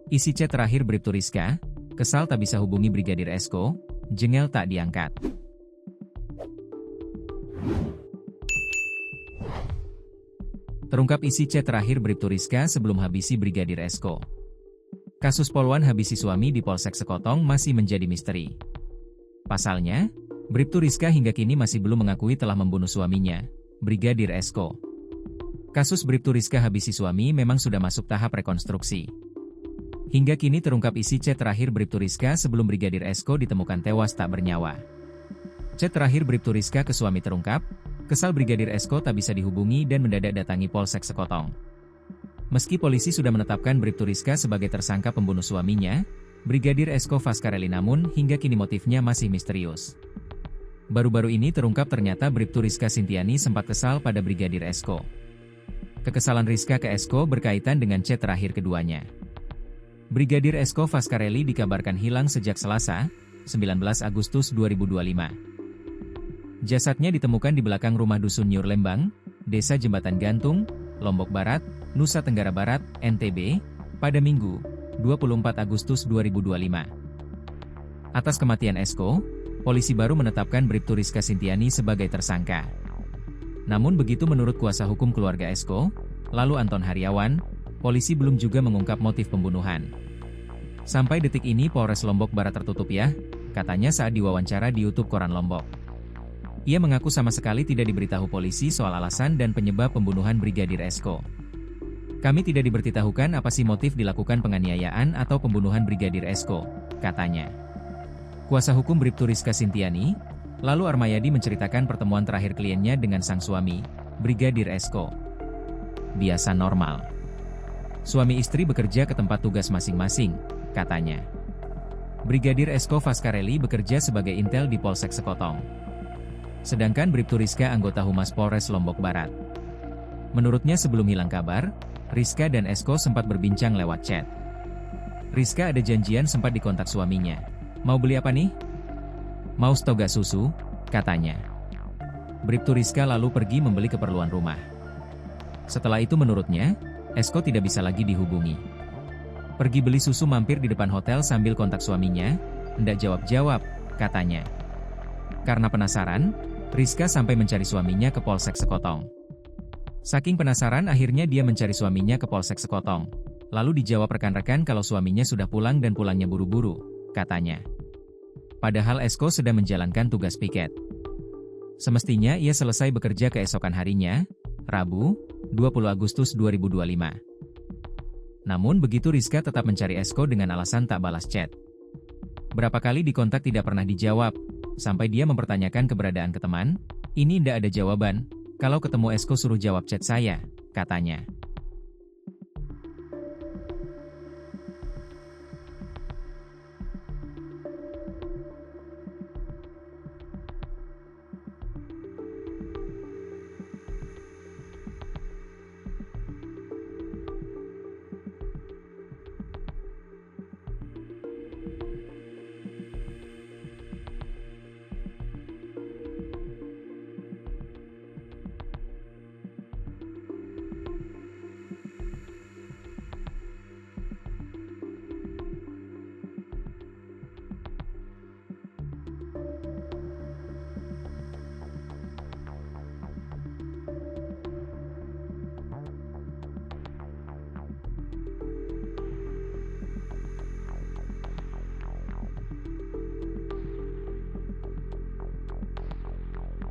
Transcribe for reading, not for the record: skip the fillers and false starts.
Isi chat terakhir Bribtu Rizka, kesal tak bisa hubungi Brigadir Esko, jengel tak diangkat. Terungkap isi chat terakhir Bribtu Rizka sebelum habisi Brigadir Esko. Kasus Polwan habisi suami di Polsek Sekotong masih menjadi misteri. Pasalnya, Bribtu Rizka hingga kini masih belum mengakui telah membunuh suaminya, Brigadir Esko. Kasus Bribtu Rizka habisi suami memang sudah masuk tahap rekonstruksi. Hingga kini terungkap isi chat terakhir Bribtu Rizka sebelum Brigadir Esko ditemukan tewas tak bernyawa. Chat terakhir Bribtu Rizka ke suami terungkap, kesal Brigadir Esko tak bisa dihubungi dan mendadak datangi Polsek Sekotong. Meski polisi sudah menetapkan Bribtu Rizka sebagai tersangka pembunuh suaminya, Brigadir Esko Faskareli namun hingga kini motifnya masih misterius. Baru-baru ini terungkap ternyata Bribtu Rizka Sintiani sempat kesal pada Brigadir Esko. Kekesalan Rizka ke Esko berkaitan dengan chat terakhir keduanya. Brigadir Esko Faskareli dikabarkan hilang sejak Selasa, 19 Agustus 2025. Jasadnya ditemukan di belakang rumah Dusun Nyur Lembang, Desa Jembatan Gantung, Lombok Barat, Nusa Tenggara Barat, NTB, pada Minggu, 24 Agustus 2025. Atas kematian Esko, polisi baru menetapkan Bribtu Rizka Sintiani sebagai tersangka. Namun begitu menurut kuasa hukum keluarga Esko, lalu Anton Haryawan, polisi belum juga mengungkap motif pembunuhan. Sampai detik ini Polres Lombok Barat tertutup ya, katanya saat diwawancara di YouTube Koran Lombok. Ia mengaku sama sekali tidak diberitahu polisi soal alasan dan penyebab pembunuhan Brigadir Esko. Kami tidak diberitahukan apa sih motif dilakukan penganiayaan atau pembunuhan Brigadir Esko, katanya. Kuasa hukum Bribtu Rizka Sintiani, lalu Armayadi menceritakan pertemuan terakhir kliennya dengan sang suami, Brigadir Esko. Biasa normal. Suami istri bekerja ke tempat tugas masing-masing, katanya. Brigadir Esko Faskareli bekerja sebagai intel di Polsek Sekotong. Sedangkan Bribtu Rizka anggota Humas Polres Lombok Barat. Menurutnya sebelum hilang kabar, Rizka dan Esko sempat berbincang lewat chat. Rizka ada janjian sempat dikontak suaminya. Mau beli apa nih? Mau stok gas susu, katanya. Bribtu Rizka lalu pergi membeli keperluan rumah. Setelah itu menurutnya, Esko tidak bisa lagi dihubungi. Pergi beli susu mampir di depan hotel sambil kontak suaminya, ndak jawab-jawab, katanya. Karena penasaran, Rizka sampai mencari suaminya ke Polsek Sekotong. Saking penasaran akhirnya dia mencari suaminya ke Polsek Sekotong. Lalu dijawab rekan-rekan kalau suaminya sudah pulang dan pulangnya buru-buru, katanya. Padahal Esko sedang menjalankan tugas piket. Semestinya ia selesai bekerja keesokan harinya, Rabu, 20 Agustus 2025. Namun begitu Rizka tetap mencari Esko dengan alasan tak balas chat. Berapa kali dikontak tidak pernah dijawab, sampai dia mempertanyakan keberadaan ke teman, ini ndak ada jawaban, kalau ketemu Esko suruh jawab chat saya, katanya.